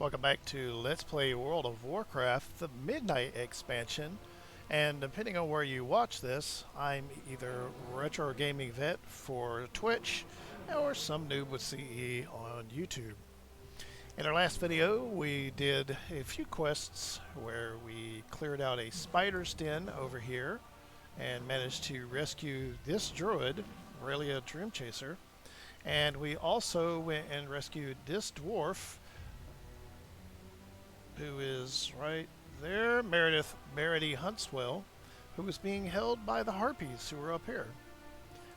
Welcome back to Let's Play World of Warcraft, the Midnight expansion. And depending on where you watch this, I'm either Retro Gaming Vet for Twitch or some noob with CE on YouTube. In our last video, we did a few quests where we cleared out a spider's den over here and managed to rescue this druid, Aurelia Dreamchaser. And we also went and rescued this dwarf, who is right there, Meredith Huntswell, who was being held by the Harpies who were up here.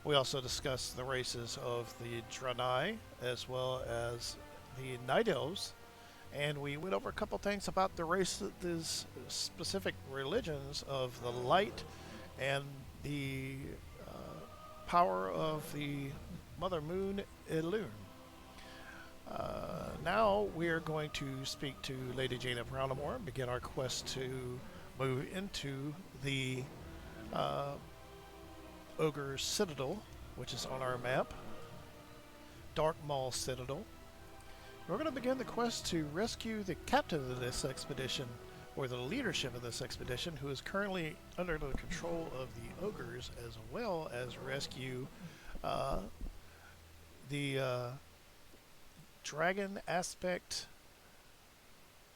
We also discussed the races of the Draenei as well as the Night Elves, and we went over a couple things about the specific religions of the light and the power of the Mother Moon Elune. Now we are going to speak to Lady Jaina Brownamore and begin our quest to move into the Ogre's Citadel, which is on our map, Dark Maul Citadel. We're going to begin the quest to rescue the captain of this expedition, or the leadership of this expedition, who is currently under the control of the Ogres, as well as rescue the dragon aspect.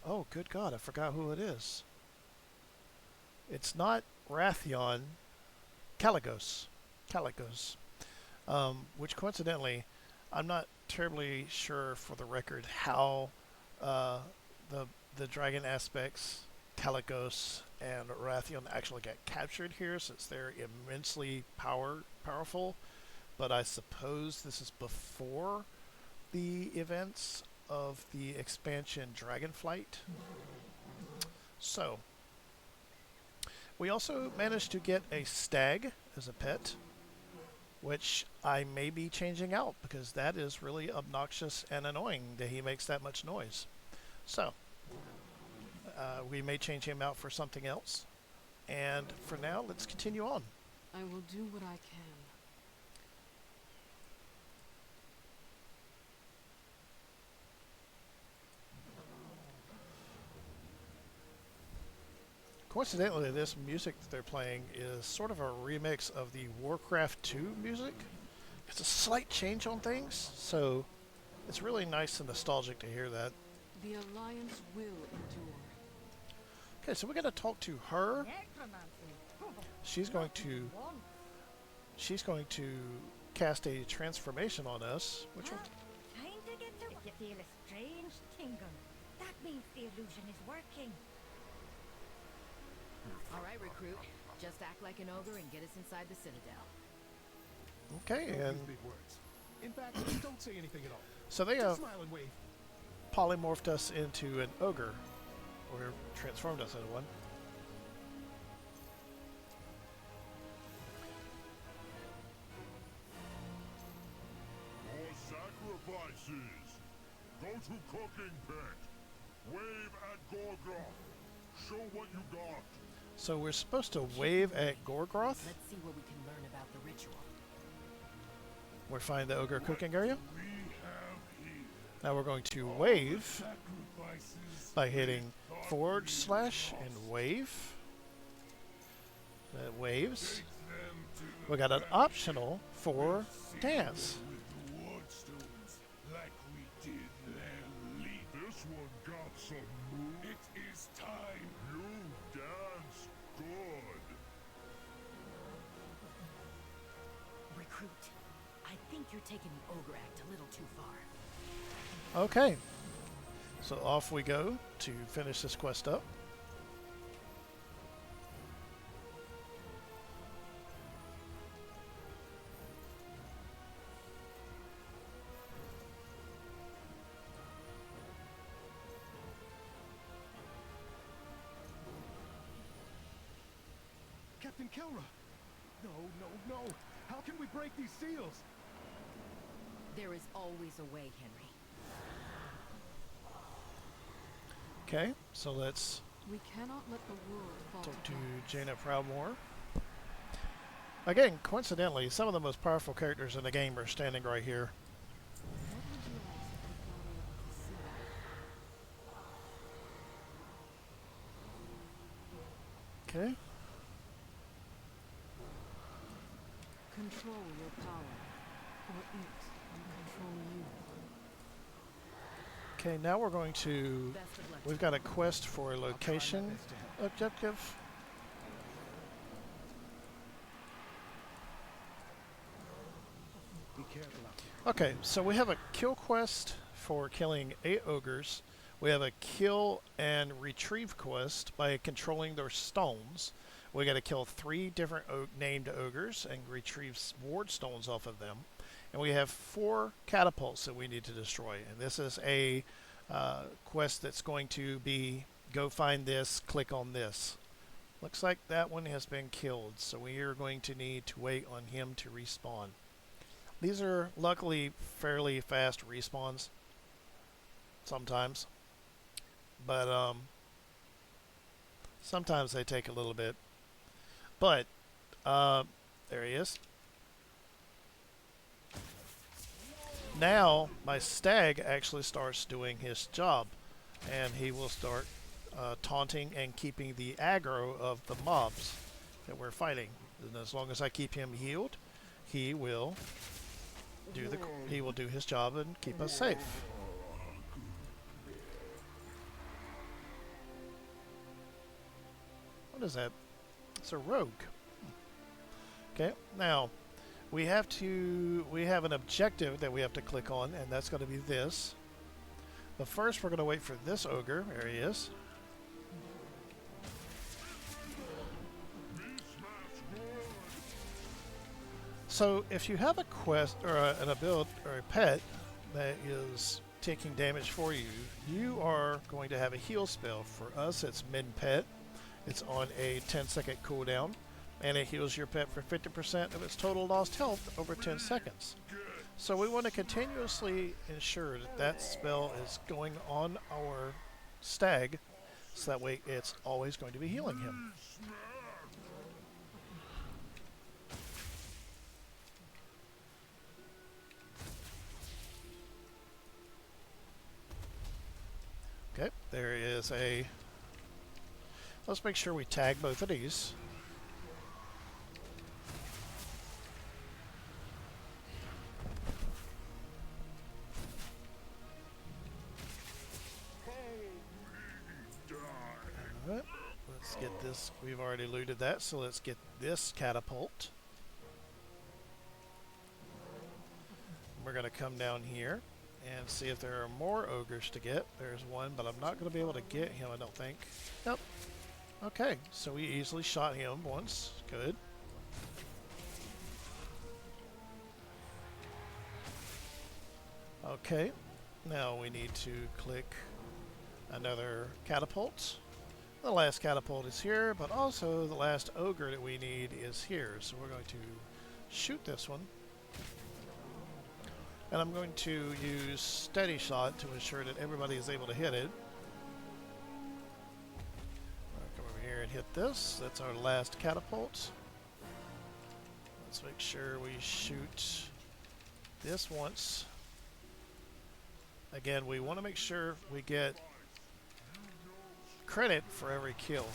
Oh, good God, I forgot who it is. It's not Wrathion, Caligos. Which coincidentally, I'm not terribly sure, for the record, how the dragon aspects, Caligos and Wrathion, actually got captured here, since they're immensely powerful. But I suppose this is before the events of the expansion Dragonflight. So, we also managed to get a stag as a pet, which I may be changing out because that is really obnoxious and annoying that he makes that much noise. So, we may change him out for something else. And for now, let's continue on. I will do what I can. Coincidentally, this music that they're playing is sort of a remix of the Warcraft 2 music. It's a slight change on things, so it's really nice and nostalgic to hear that. The Alliance will endure. Okay, so we're going to talk to her. She's going to cast a transformation on us, which will... Time to get to you feel a strange tingle. That means the illusion is working. All right, recruit. Just act like an ogre and get us inside the Citadel. Okay, and big words. In fact, don't say anything at all. so they Just smile and wave. polymorphed us into an ogre, or transformed us into one. More sacrifices. Go to cooking pit. Wave at Gorgroth. Show what you got. So we're supposed to wave at Gorgroth. Let's see what we can learn about the ritual. We're finding the ogre cooking area. We have here Now we're going to wave sacrifices. by hitting / and wave. That waves. Them to We got an optional for dance. with the wardstones like we did their lead. This one got some move. It is time. You dance good. Recruit, I think you're taking the ogre act a little too far. Okay. So off we go to finish this quest up. Captain Kelra! No. How can we break these seals? There is always a way, Henry. Okay, so let's We cannot let the world fall talk to apart. Jaina Proudmoore. Again, coincidentally, some of the most powerful characters in the game are standing right here. What would you ask the daughter of the sea? Okay. Control your power, or it will control you. Okay, now we're going to... Best of luck. We've got a quest for a I'll try my location best to help. objective. Be careful out there. Okay, so we have a kill quest for killing 8 ogres. We have a kill and retrieve quest by controlling their stones. We got to kill 3 different named ogres and retrieve ward stones off of them. And we have 4 catapults that we need to destroy. And this is a quest that's going to be go find this, click on this. Looks like that one has been killed, so we are going to need to wait on him to respawn. These are luckily fairly fast respawns sometimes, but sometimes they take a little bit. But there he is. Now my stag actually starts doing his job, and he will start taunting and keeping the aggro of the mobs that we're fighting. And as long as I keep him healed, he will do his job and keep us safe. What is that? It's a rogue. Okay, now we have an objective that we have to click on, and that's going to be this. But first we're going to wait for this ogre. There he is. So if you have a quest or an ability or a pet that is taking damage for you, you are going to have a heal spell. For us, it's Min Pet. It's on a 10-second cooldown, and it heals your pet for 50% of its total lost health over 10 seconds. So we want to continuously ensure that that spell is going on our stag, so that way it's always going to be healing him. Okay, there is a... Let's make sure we tag both of these. Alright, let's get this. We've already looted that, so let's get this catapult. We're going to come down here and see if there are more ogres to get. There's one, but I'm not going to be able to get him, I don't think. Nope. Okay, so we easily shot him once. Good. Okay, now we need to click another catapult. The last catapult is here, but also the last ogre that we need is here. So we're going to shoot this one. And I'm going to use steady shot to ensure that everybody is able to hit it. I'll come over here and hit this. That's our last catapult. Let's make sure we shoot this once. Again, we want to make sure we get credit for every kill.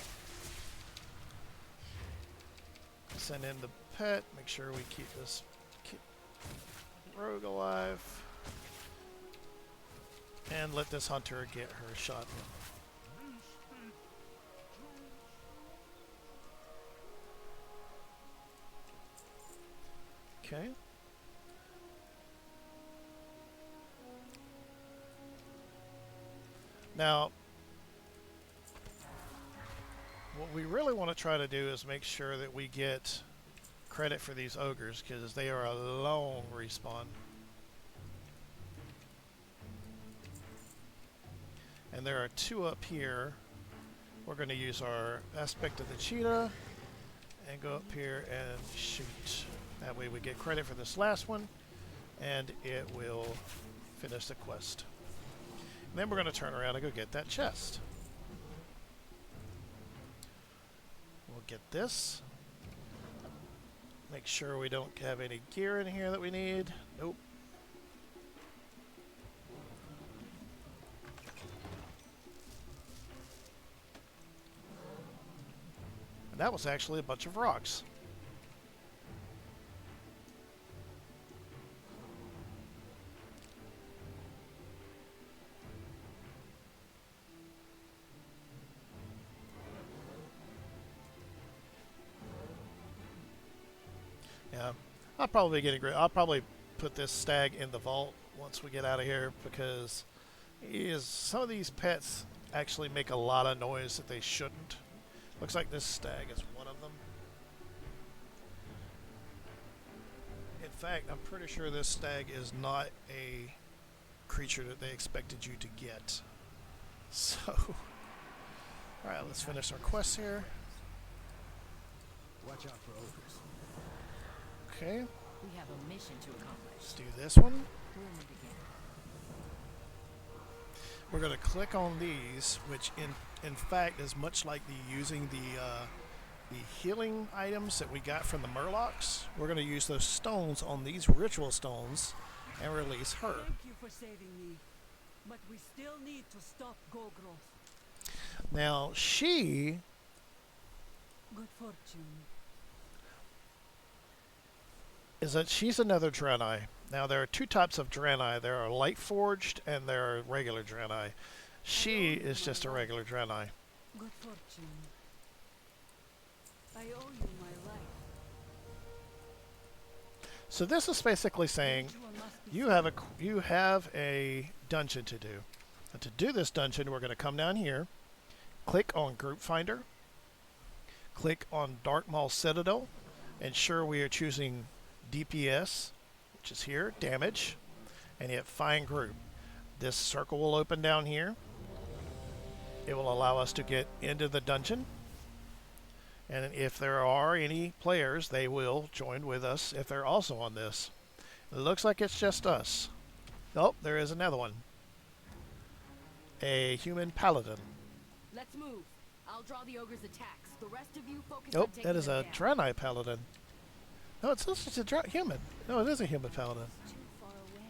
Send in the pet. Make sure we keep this rogue alive, and let this hunter get her shot in. Okay. Now, what we really want to try to do is make sure that we get credit for these ogres, because they are a long respawn. And there are 2 up here. We're going to use our aspect of the cheetah and go up here and shoot. That way we get credit for this last one, and it will finish the quest. And then we're going to turn around and go get that chest. We'll get this. Make sure we don't have any gear in here that we need. Nope. And that was actually a bunch of rocks. Yeah, I'll probably put this stag in the vault once we get out of here, because some of these pets actually make a lot of noise that they shouldn't. Looks like this stag is one of them. In fact, I'm pretty sure this stag is not a creature that they expected you to get. So, alright, let's finish our quest here. Watch out for ogres. Okay, We have a mission to accomplish. let's do this one. We'll meet again. We're going to click on these, which in fact is much like using the healing items that we got from the Murlocs. We're going to use those stones on these ritual stones and release her. Thank you for saving me. But we still need to stop Golgroth. Now, she Good fortune. she's another Draenei. Now, there are two types of Draenei. There are light forged and there are regular Draenei. She is just a regular Draenei. Good fortune. I owe you my life. So this is basically saying Ritual must be you have a dungeon to do. And to do this dungeon, we're going to come down here, click on Group Finder, click on Dark Maul Citadel, ensure we are choosing DPS, which is here, damage, and hit Find Group. This circle will open down here. It will allow us to get into the dungeon. And if there are any players, they will join with us if they're also on this. It looks like it's just us. Oh, there is another one. A human paladin. Let's move. I'll draw the ogre's attacks. The rest of you focus Oh, on taking that is a them down. Draenei paladin. No, it's just a human. No, it is a human paladin. Too far away.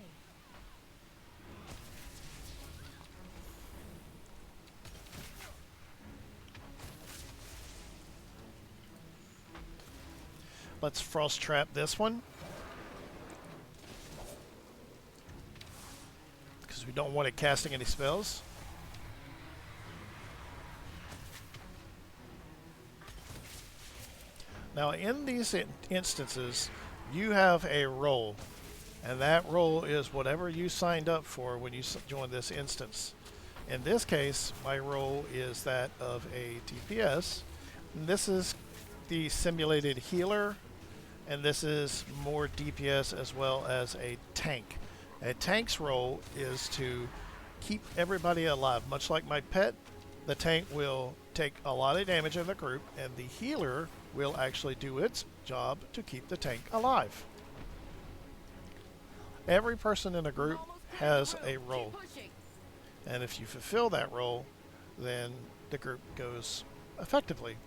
Let's frost trap this one, because we don't want it casting any spells. Now, in these instances, you have a role, and that role is whatever you signed up for when you joined this instance. In this case, my role is that of a DPS. And this is the simulated healer, and this is more DPS as well as a tank. A tank's role is to keep everybody alive. Much like my pet, the tank will take a lot of damage in the group, and the healer will actually do its job to keep the tank alive. Every person in a group has a role, and if you fulfill that role, then the group goes effectively.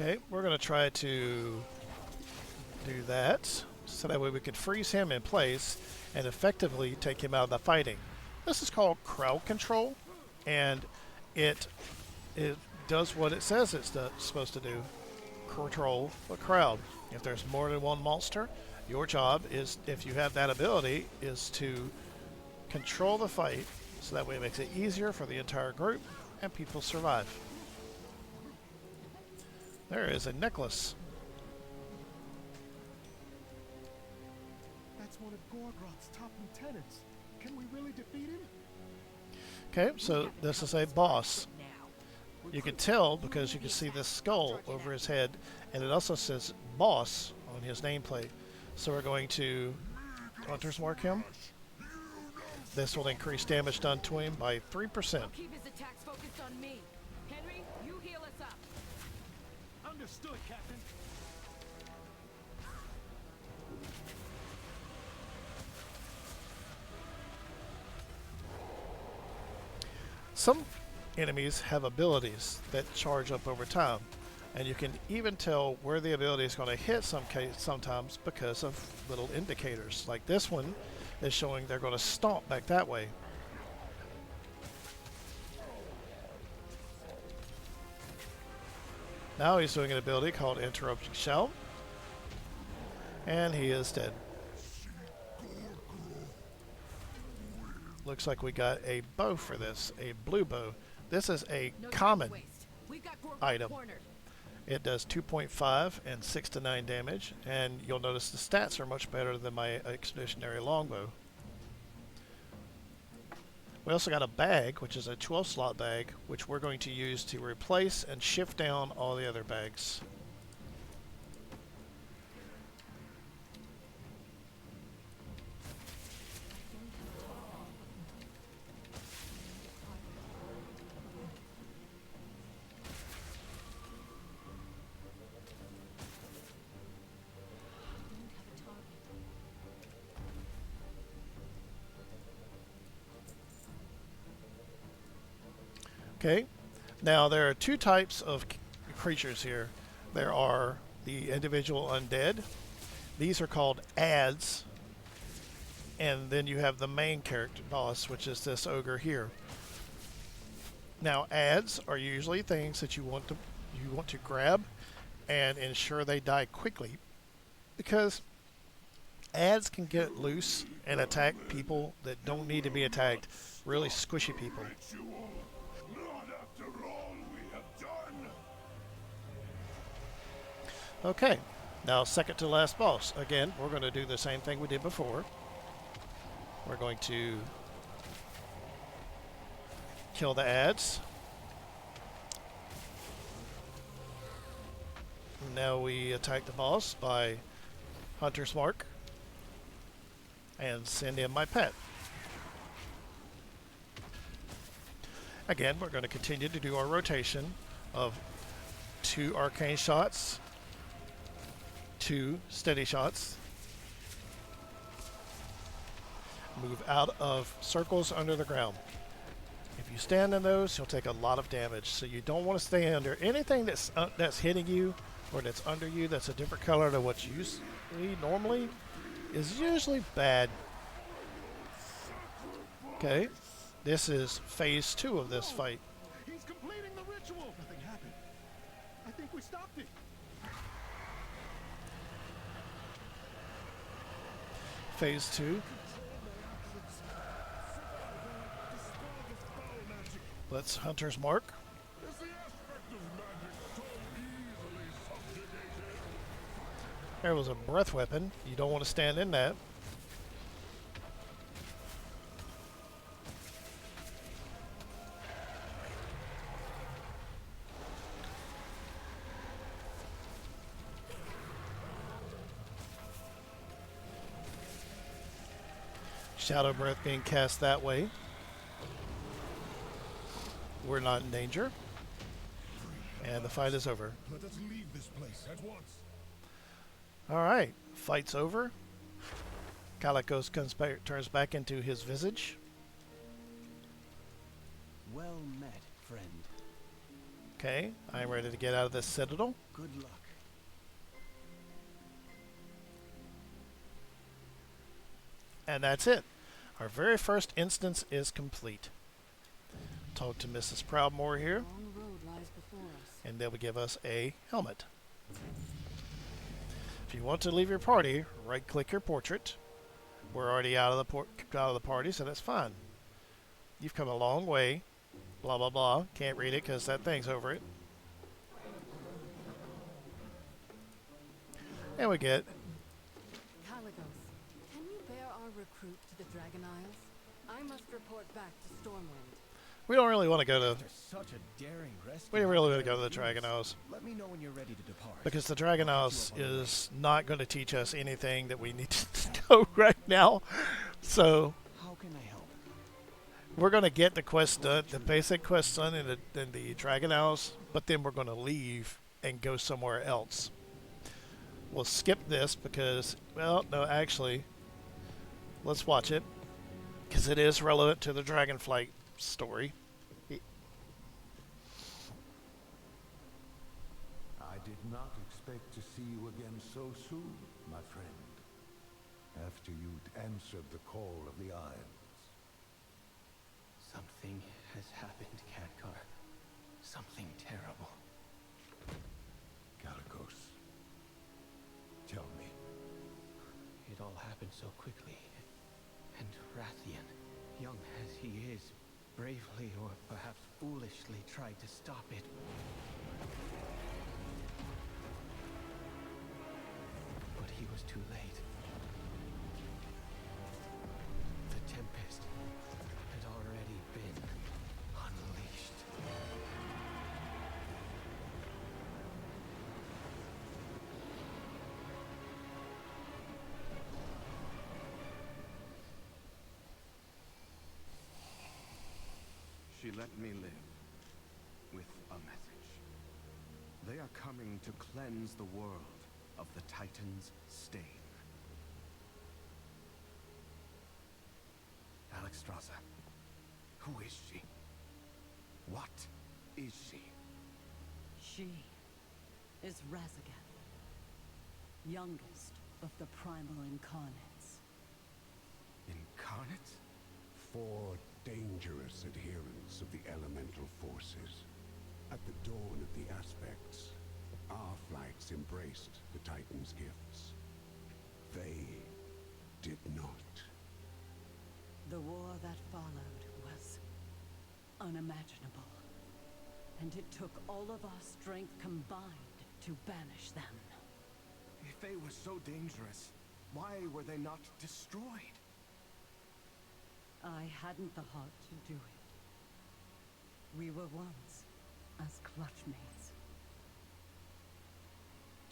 Okay, we're going to try to do that, so that way we can freeze him in place and effectively take him out of the fighting. This is called crowd control, and it does what it says it's supposed to do: control the crowd. If there's more than one monster, your job is, if you have that ability, is to control the fight, so that way it makes it easier for the entire group and people survive. There is a necklace. That's one of Gorgroth's top lieutenants. Can we really defeat him? Okay, so this is a boss. You can tell because you can see this skull over his head, and it also says boss on his nameplate. So we're going to Hunter's Mark him. This will increase damage done to him by 3%. Keep his attacks on me. Henry, you heal us up. Understood, Captain. Some enemies have abilities that charge up over time, and you can even tell where the ability is going to hit sometimes because of little indicators. Like this one is showing they're going to stomp back that way. Now he's doing an ability called Interrupting Shell, and he is dead. Looks like we got a bow for this, a blue bow. This is a No time to common waste. We've got Gorgon item. cornered. It does 2.5 and 6 to 9 damage, and you'll notice the stats are much better than my expeditionary longbow. We also got a bag, which is a 12 slot bag, which we're going to use to replace and shift down all the other bags. Okay, now there are two types of creatures here. There are the individual undead. These are called adds. And then you have the main character boss, which is this ogre here. Now adds are usually things that you want to grab and ensure they die quickly, because adds can get loose and attack people that don't need to be attacked, really squishy people. Not after all we have done. Okay, now second to last boss. Again, we're going to do the same thing we did before. We're going to kill the adds. Now we attack the boss by Hunter's Mark and send in my pet. Again, we're going to continue to do our rotation of 2 arcane shots, 2 steady shots. Move out of circles under the ground. If you stand in those, you'll take a lot of damage. So you don't want to stay under anything that's hitting you or that's under you that's a different color than what you see normally is usually bad. Okay, this is phase 2 of this fight. He's completing the ritual. Nothing happened. I think we stopped it. Phase 2. Let's Hunter's Mark. Is the aspect of magic so easily subjugated? There was a breath weapon. You don't want to stand in that. Shadow breath being cast that way. We're not in danger. And the fight is over. Let us leave this place at once. Alright, fight's over. Calicos turns back into his visage. Well met, friend. Okay, I'm ready to get out of this citadel. Good luck. And that's it. Our very first instance is complete. Talk to Mrs. Proudmore A here, long road lies before us. and they'll give us a helmet. If you want to leave your party, right-click your portrait. We're already out of the party, so that's fine. You've come a long way. Blah blah blah. Can't read it because that thing's over it. And we get Caligos, can you bear our recruit to the Dragon Isles? I must report back to Stormwind. we don't really want to go to After such a daring rescue, we really how want to go to the very Dragon pleased. Isles Let me know when you're ready to depart. because the Dragon Isles is not going to teach us anything that we need to know right now. So How can I help? we're gonna get the quest done, the basic quest done in the Dragon Isles, but then we're gonna leave and go somewhere else. We'll skip this because, well, no, actually, let's watch it because it is relevant to the Dragonflight story. I did not expect to see you again so soon, my friend. After you'd answered the call of the Isles. Something has happened, Khadgar. Something terrible. Kalikos, tell me. It all happened so quickly. And Rathian, young as he is, bravely or perhaps foolishly tried to stop it. But he was too late. The Tempest had already been unleashed. She let me live with a message. They are coming to cleanse the world of the Titan's stain. Alexstrasza, who is she? What is she? She is Razageth, youngest of the primal incarnates. Incarnate? 4 dangerous adherents of the elemental forces. At the dawn of the aspects, our flights embraced the Titan's gifts. They did not. The war that followed was unimaginable. And it took all of our strength combined to banish them. If they were so dangerous, why were they not destroyed? I hadn't the heart to do it. We were once as clutchmates.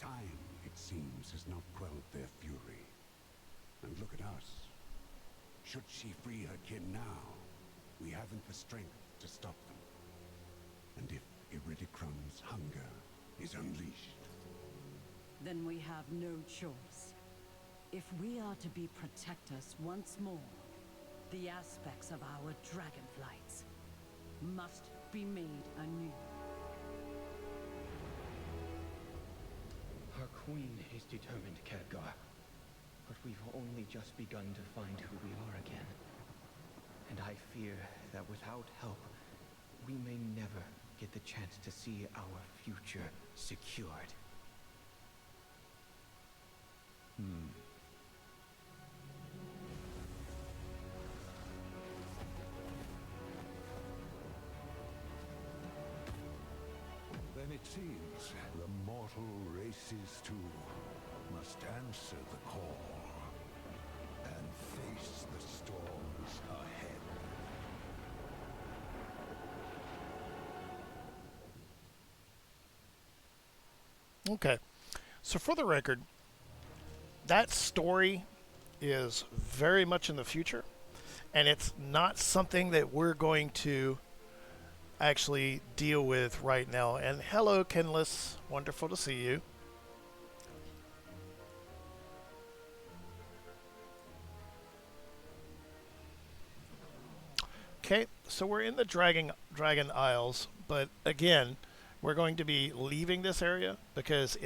Time, it seems, has not quelled their fury. And look at us. Should she free her kin now, we haven't the strength to stop them. And if Iridicrum's hunger is unleashed, Then we have no choice. If we are to be protectors once more, the aspects of our dragonflights must be made anew. Our queen is determined, Khadgar. But we've only just begun to find who we are again. And I fear that without help, we may never get the chance to see our future secured. then it seems the mortal races too must answer the call and face the storms ahead. Okay, so for the record, that story is very much in the future, and it's not something that we're going to actually deal with right now. And hello, Kenless, wonderful to see you. Okay, so we're in the Dragon Isles, but again, we're going to be leaving this area because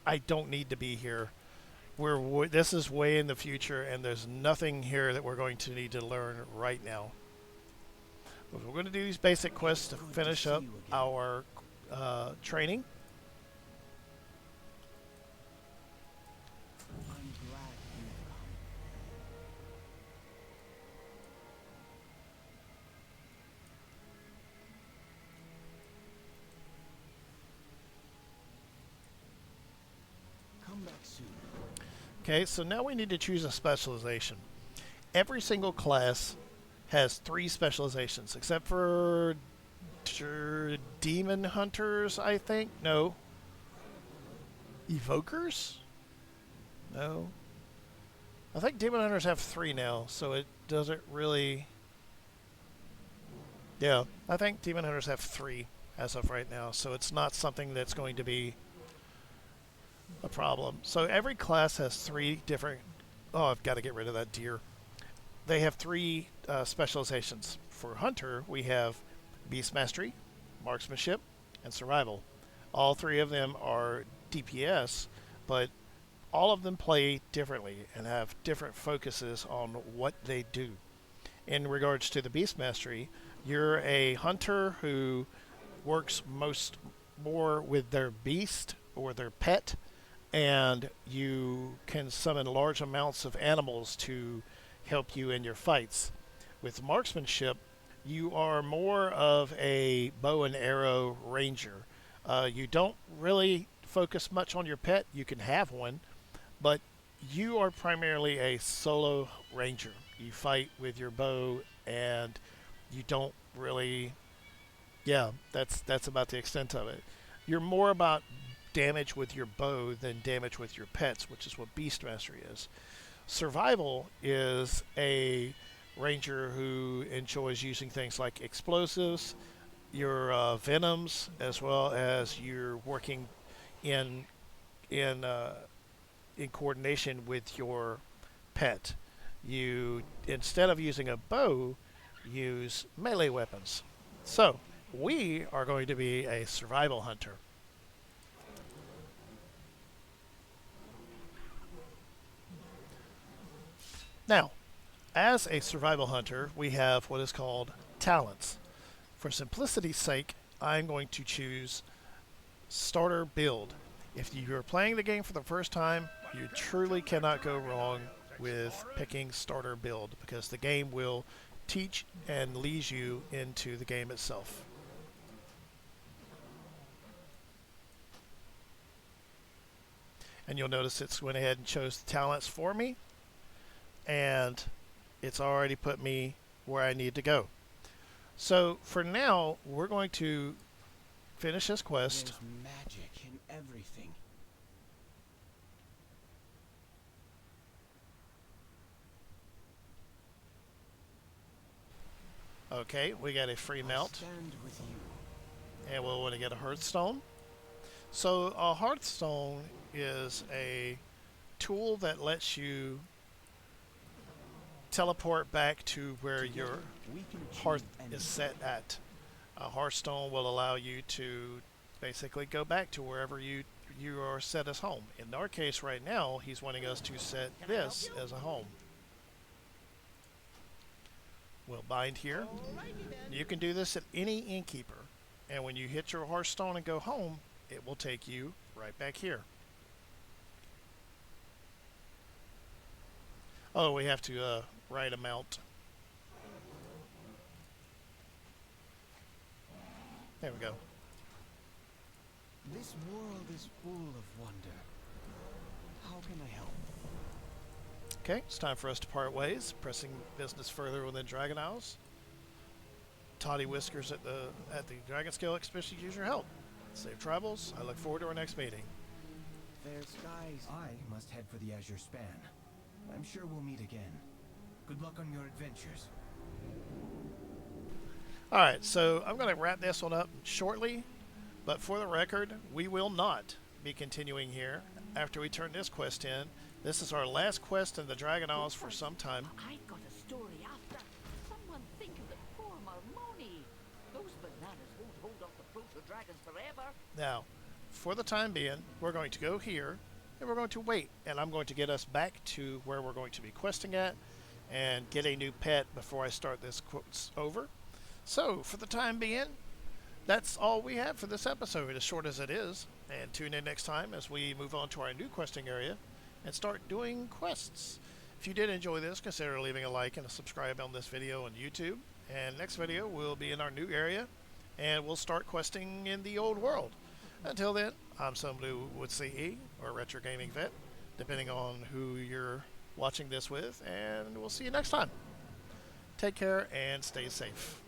I don't need to be here. This is way in the future, and there's nothing here that we're going to need to learn right now. But we're going to do these basic quests to finish up our training. I'm glad you've come. Come back soon. Okay, so now we need to choose a specialization. Every single class has 3 specializations, except for demon hunters, I think. No. Evokers? No. I think demon hunters have 3 now, so it doesn't really Yeah, I think demon hunters have 3 as of right now, so it's not something that's going to be a problem. So every class has 3 different. Oh, I've got to get rid of that deer. They have 3 specializations. For hunter, we have beast mastery, marksmanship, and survival. All 3 of them are DPS, but all of them play differently and have different focuses on what they do. In regards to the beast mastery, you're a hunter who works more with their beast or their pet, and you can summon large amounts of animals to help you in your fights. With marksmanship, you are more of a bow and arrow ranger. You don't really focus much on your pet. You can have one, but you are primarily a solo ranger. You fight with your bow, and you don't really. Yeah, that's about the extent of it. You're more about damage with your bow than damage with your pets, which is what beast mastery is. Survival is a ranger who enjoys using things like explosives, your venoms, as well as you're working in in uh, in coordination with your pet. You, instead of using a bow, use melee weapons. So we are going to be a survival hunter. Now, as a survival hunter, we have what is called talents. For simplicity's sake, I'm going to choose starter build. If you're playing the game for the first time, you truly cannot go wrong with picking starter build because the game will teach and lead you into the game itself. And you'll notice it's went ahead and chose the talents for me, and it's already put me where I need to go. So for now, we're going to finish this quest. There's magic in everything. Okay, we got a free I'll mount, stand with you. and we'll want to get a Hearthstone. So a Hearthstone is a tool that lets you teleport back to where your We can hearth achieve is anything. set at. A Hearthstone will allow you to basically go back to wherever you are set as home. In our case right now, he's wanting us to set this as a home. We'll bind here. You can do this at any innkeeper, and when you hit your Hearthstone and go home, it will take you right back here. Oh, we have to write a mount. There we go. This world is full of wonder. How can I help? Okay, it's time for us to part ways. Pressing business further within Dragon Isles. Toddy Whiskers at the Dragon Scale Expedition, use your help. Safe travels. I look forward to our next meeting. Fair skies. I must head for the Azure Span. I'm sure we'll meet again. Good luck on your adventures. Alright, so I'm going to wrap this one up shortly, but for the record, we will not be continuing here after we turn this quest in. This is our last quest in the Dragon Isles for some time. I've got a story after. Someone think of the poor Marmoni. Those bananas won't hold off the proto-dragons forever. Now, for the time being, we're going to go here, and we're going to wait, and I'm going to get us back to where we're going to be questing at, and get a new pet before I start this quest over. So, for the time being, that's all we have for this episode, as short as it is. And tune in next time as we move on to our new questing area and start doing quests. If you did enjoy this, consider leaving a like and a subscribe on this video on YouTube. And next video, we'll be in our new area, and we'll start questing in the old world. Until then, I'm somebody who would CE, or Retro Gaming Vet, depending on who you're watching this with, and we'll see you next time. Take care and stay safe.